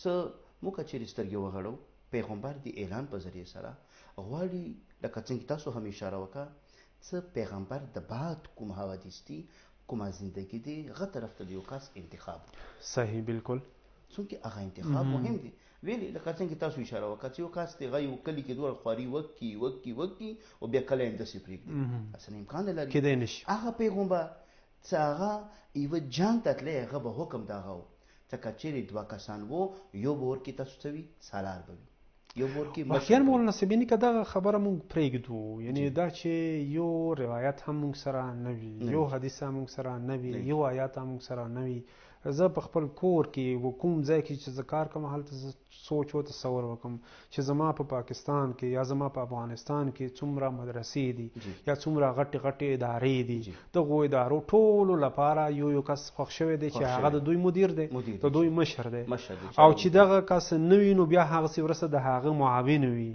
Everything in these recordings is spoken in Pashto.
څه موږ چیرې سترګې وغړو پیغمبر د اعلان په ذریعه سره غواړي لکه څنګه تاسو هم اشاره وکړه څه پیغمبر د بعد کوم حوادث دي کومه زندگی دی هغه طرف ته د یو کس انتخاب صحیح بالکل څونکې هغه انتخاب مهم دی ویلې لکه څنګه تاسو اشاره وکړه چې یو کس دی هغه یو کلي کې دوه خواري وکړي او بیا کله یې همداسې پرېږدي اصلا امکان نه لري کیدای نشي هغه پیغمبر چې هغه یوه جنګ ته تللی هغه به حکم د هغه و چې که چیرې دوه کسان وو یو به ورکې تاسو څه وي سالار به وي یو به ورکې واقعا مولانا صاحبیني که دغه خبره موږ پرېږدو یعنی دا چې یو روایت هم موږ سره نه وي یو حدیث هم موږ سره نه وي یو آیات هم موږ سره نه وي زه په خپل کور کې و کوم ځای کې چې زه کار کوم هلته زه سوچ و تصور وکم چې زما په پاکستان کې یا زما په افغانستان کې څومره مدرسې دي یا څومره غټې ادارې دي دغو ادارو ټولو لپاره یو کس خوښ شوی دی چې هغه د دوی مدیر دی د دوی مشر دی او چې دغه کس نه وي نو بیا هغسې وروسته د هغه معاون وي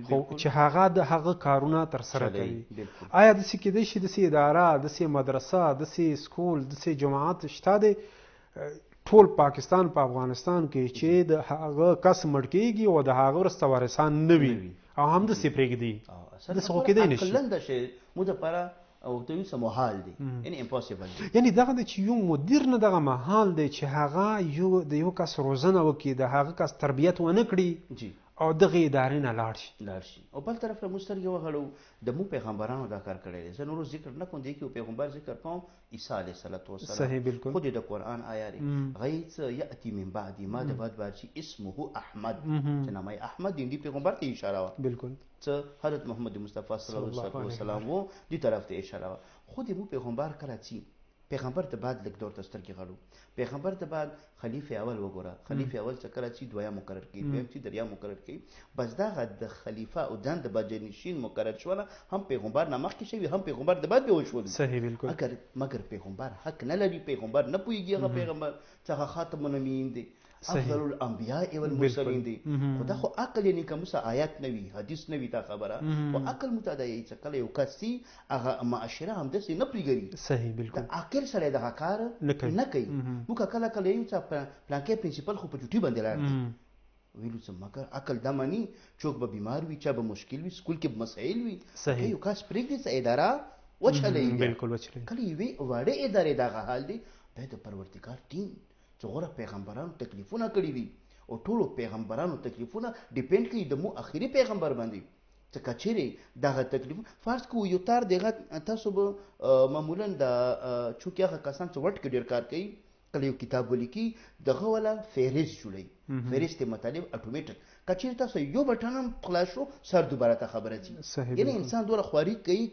خو چې هغه د هغه کارونه ترسره کوي آیا داسې کیدای شي داسې اداره داسې مدرسه داسې سکول داسې جماعت شته دی ټول پاکستان په افغانستان کې چې د هغه کس مړ کېږي او د هغه وروسته وارثان نه وي او همداسې پرېږدي داسې خو کېدای نه شي عقلنده شی مو دپاره او ته وایي څه محال دی یعنې امپاسیبل دی یعنې دغه دی چې یو مدیر نه دغه محال دی چې هغه د یو کس روزنه وکړي د هغه کس تربیت ونه کړي او دغه ادارې نه لاړ شي او بل طرف ته موږ سترګې وغړو د مو پیغمبرانو دا کار کړی دی زه نورو ذکر نه کوم دی کې پیغمبر ذکر کوم عیسی علیه السلام صحیح بالکل خود د قرآن آیا دی غیث یأتی من بعدی ما د بعد بارچی اسمه احمد چې نامه احمد دی پیغمبر ته اشاره وه بالکل څه حضرت محمد مصطفی صلی الله علیه وسلم و دی طرف ته اشاره وه خود مو پیغمبر کله چې پیغمبر ته بعد لږ دور ته سترګې غړو پیغمبر ته بعد خلیفه اول وګوره خلیفه اول څه کله چې دویم مقرر کړي دویم چې دریم مقرر کړي بس دغه د خلیفه او دند بجنشین مقرر شوله هم پیغمبر نه مخکې شوي هم پیغمبر د بعد به وشول صحیح بالکل مګر پیغمبر حق نه لري پیغمبر نه پوهېږي هغه پیغمبر څخه خاتم النبیین دی افضل الانبیاء والمرسلین دی خو دا خو عقل یعنی که موږ آیات نه وي حدیث نه وي دا خبره خو عقل موږ ته دا یي چې کله یو کس سي هغه معاشره همداسې نه پرېږدي صحیح بالکل د عاقل سړی دغه کار نه کوي موږ کله کله یو چې پلانکې پرنسپل خو په چوټي باندې لاړ دی ویلو څه مګر عقل دا مني څوک به بیمار وي چا به مشکل وي سکول کې به مسایل وي یو کس پرېږدي څه اداره وچلوي بالکل وچلوي کله یوې وړې ادارې دغه حال دی دا د پروردګار دین چې غوره پیغمبرانو تکلیفونه کړي دي او ټولو پیغمبرانو تکلیفونه ډیپینډ کوي د مو اخري پیغمبر باندې چې که چیرې دغه تکلیف فرض کوو یو تار دغه تاسو به معمولا د چونکې هغه کسان چې وټ کې ډېر کار کوي کله یو کتاب ولیکي دغه والا فهرست جوړوي فهرست مطالب اټومیټک که چیرې تاسو یو بټن هم خلاص شو سر دوباره ته خبره ځي یعنې انسان دومره خواري کوي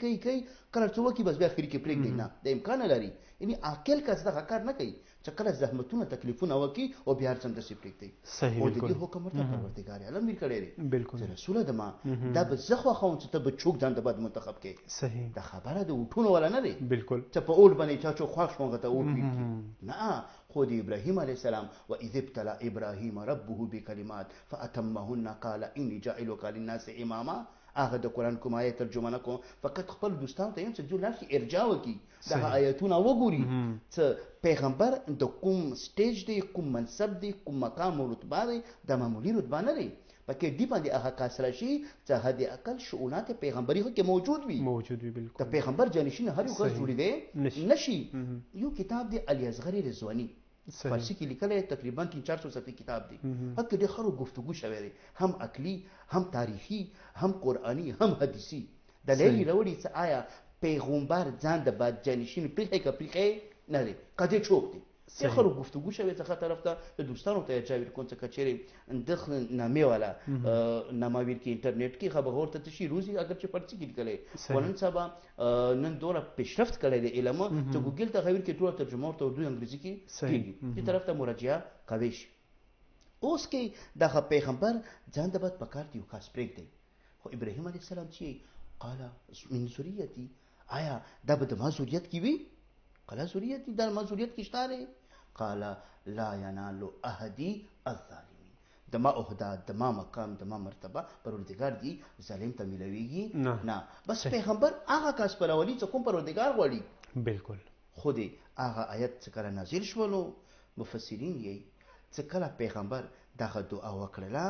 کله څه وکړي بس بیا اخري کې پرېږدي نه د امکان نه لري یعنې عاقل کس دغه کار نه کوي چې کله زحمتونه تکلیفونه وکړي او بیا هر څه همداسې پرېږدي او د دې حکم ورته پروردګار عالم ویل کړی دی بالکل چې رسوله د ما دا به زه خوښوم چې ته به څوک ځان د بعد منتخب کړې صحیح دا خبره د اوټونو والا نه دی بالکل چې په اوټ باندې چا څوک خوښ شو هغه ته اوټ ویل نه خو د ابراهیم علیه السلام و اذ ابتلى ابراهیم ربه بکلمات فاتمهن قال اني جاعلك للناس اماما هغه د قرآن کوم آیت ترجمه نه کوم فقط خپل دوستانو ته یم چې جو لاړ شي ارجاع وکړي دغه آیتونه وګوري چې پیغمبر د کوم سټیج دی کوم منصب دی کوم مقام او رتبه دی د معمولي رتبه نه دی پکې دی باندې هغه کس راشي چې حد اقل شؤونات پیغمبري خو کې موجود وي بالکل د پیغمبر جانشین هر یو کس جوړېدی نشي یو کتاب دی علی اصغر رضواني فارسی کې لیکلی تقریبا 300-400 صفحې کتاب دی هلته ډېر ښه گفتگو شوی دی هم عقلي هم تاریخي هم قرآني هم حدیثي دلیل یې راوړي چې آیا پیغمبر ځان د بادجانشین پرېښی که پرېښی نه دی قضیه څوک دی ډېر ښه گفتگو شوی څخه طرف ته د دوستانو ته یې جاوید کوم څه که چیرې دغه نامې والا ناماویر کې انټرنیټ کې خبر ورته څه شي روزي اگر چې پرچې کې لیکلی خو نن سبا نن دومره پیشرفت کړی دی علم چې ګوګل ته غویر کې ټوله ترجمه ورته اردو انګریزي کې کېږي دې طرف ته مراجعه کوی شي اوس کې دغه پیغمبر ځان د بعد پکار دی یو کس پرېږدی خو ابراهیم علیه السلام چې قال من ذریتي آیا دا به د ما ذریت کې وي قال ذریتي دا ما ذریت کې شته دی قال لا ينال احدي الظالمين د ما عہده د ما مقام د ما مرتبه پروردګار دی ظالم ته ملويږي نه بس پیغمبر هغه کس پر اولی چې کوم پروردګار غواړي بالکل خودی هغه آیت چې کله نازل شولو مفسرین یې چې کله پیغمبر دغه دعا وکړله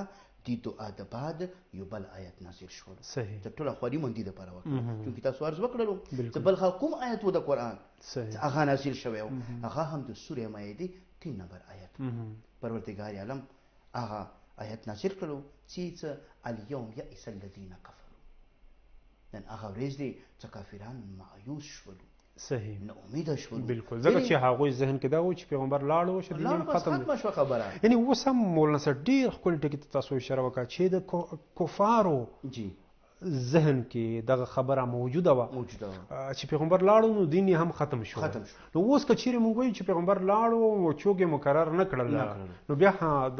دی دعا د بعد یو بل آیت نازل شول صحیح ته ټول خواري مونږ دي لپاره وکړه چونکې تاسو عرض وکړلو چې بل کوم آیت و د قرآن هغه نازل شوی و هغه هم د سورې مائده 3 نمبر آیت پروردګار عالم هغه آیت نازل کړو چې الیوم یئس الذین کفروا نن هغه ورځ دی چې کافران مایوس شول صحیح نه امید شول بالکل ځکه چې هغوی ذهن کې دا و چې پیغمبر لاړ و چې ختم شو خبره یعنی اوس هم مولانا صاحب ډېر ښکلي ټکي ته تاسو اشاره وکړه چې د کفارو ذهن کې دغه خبره موجوده وه چې پیغمبر لاړو نو دین هم ختم شو نو اوس که چیرې موږ وایو چې پیغمبر لاړو او څوک یې مقرر نه کړل نو بیا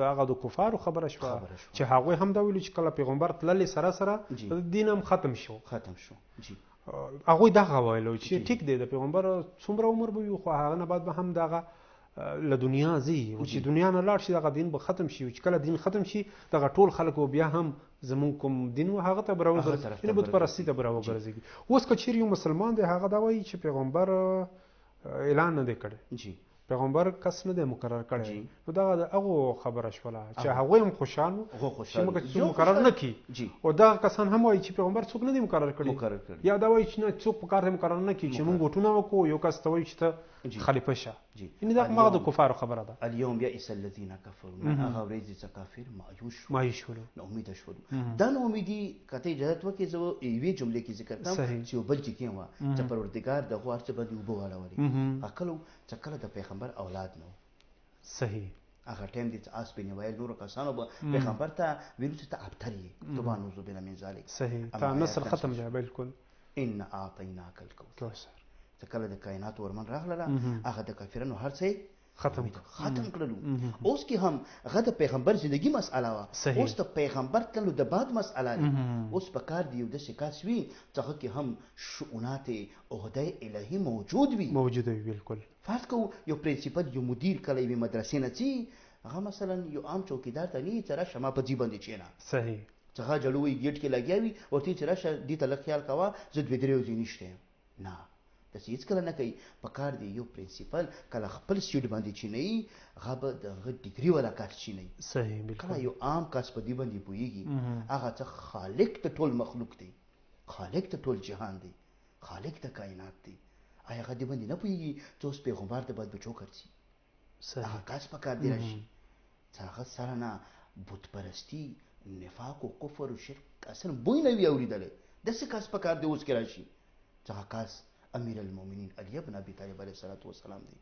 دغه د کفارو خبره شوه چې هغوی هم دا ویلي چې کله پیغمبر تللی سره سره دین هم ختم شو هغوی دغه ویلو چې ټیک دی د پیغمبر څومره عمر به وي خو هغه نه بعد به هم دغه له دنیا ځي او چې دنیا نه لاړ شي دغه دین به ختم شي چې کله دین ختم شي دغه ټول خلک به بیا هم زمونږ کوم دین و هغه ته به راوګرځي یعنې بت پرستي ته به راوګرځېږي اوس که چیرې یو مسلمان دی هغه دا وایي چې پیغمبر اعلان نه دی کړی پیغمبر کس نه دی مقرر کړی نو دغه د هغو خبره شوله چې هغوی هم خوشحال وو چې موږ څوک مقرر نه کړي او دغه کسان هم وایي چې پیغمبر څوک نه دی مقرر کړی یا دا وایي چې نه څوک په کار دی مقرر نه کړي چې موږ وټونه وکړو یو کس ته وایي چې ته خلیفه شه یعنې دا هماغه د کفارو خبره ده الیوم یئس الذین کفروا هغه ورځ چې کافر مایوس شول ناامیده شول دا ناامیدي که ته اجازت وکړې زه یوې جملې کې ذکر کړم چې یو بل چې کوم وه چې پروردګار د هغو هر څه باندې اوبه واړولې عقل چې کله د پیغمبر اولاد نه صحیح هغه ټایم دی چې آس بن وایل نورو کسانو به پیغمبر ته ویلو چې ته ابتر یې توبه نعوذ بالله من ذلک صحیح تا نسل ختم دی بالکل ان اعطیناک الکوثر چې کله د کائنات ورمن راغله هغه د کافرانو هر څه ختم کړلو اوس کې هم هغه د پیغمبر ژوندۍ مسأله وه اوس د پیغمبر تللو د بعد مسأله ده اوس په کار دی یو داسې کس وي چې هغه کې هم شؤونات عهده الهي موجود وي بالکل فرض کوو یو پرنسپل یو مدیر کله یوې مدرسې نه ځي هغه مثلا یو عام چوکیدار ته نه چې راشه ما په ځي باندې کښېنه صحیح چې هغه جلو وي ګیټ کې لګیا وي ورته چې راشه دې ته لږ خیال کوه زه دوې درې ورځې نشته یم نه داسې هېڅکله نه کوي په کار دی یو پرنسپل کله خپل سیټ باندې چینوي هغه به د هغه ډګري والا کس چینوي کله یو عام کس په دې باندې پوهېږي هغه څه خالق د ټول مخلوق دی خالق د ټول جهان دی خالق د کائنات دی آیا هغه دې باندې نه پوهېږي چې اوس پیغمبر ته باید بچو ګرځي هغه کس په کار دی راشي چې هغه سره نه بت پرستي نفاق و کفر و شرک اصلا بوی نه وي اورېدلی داسې کس په کار دی اوس کې راشي چې هغه کس امیر المؤمنین علی بن ابي طالب علیه الصلاة والسلام دی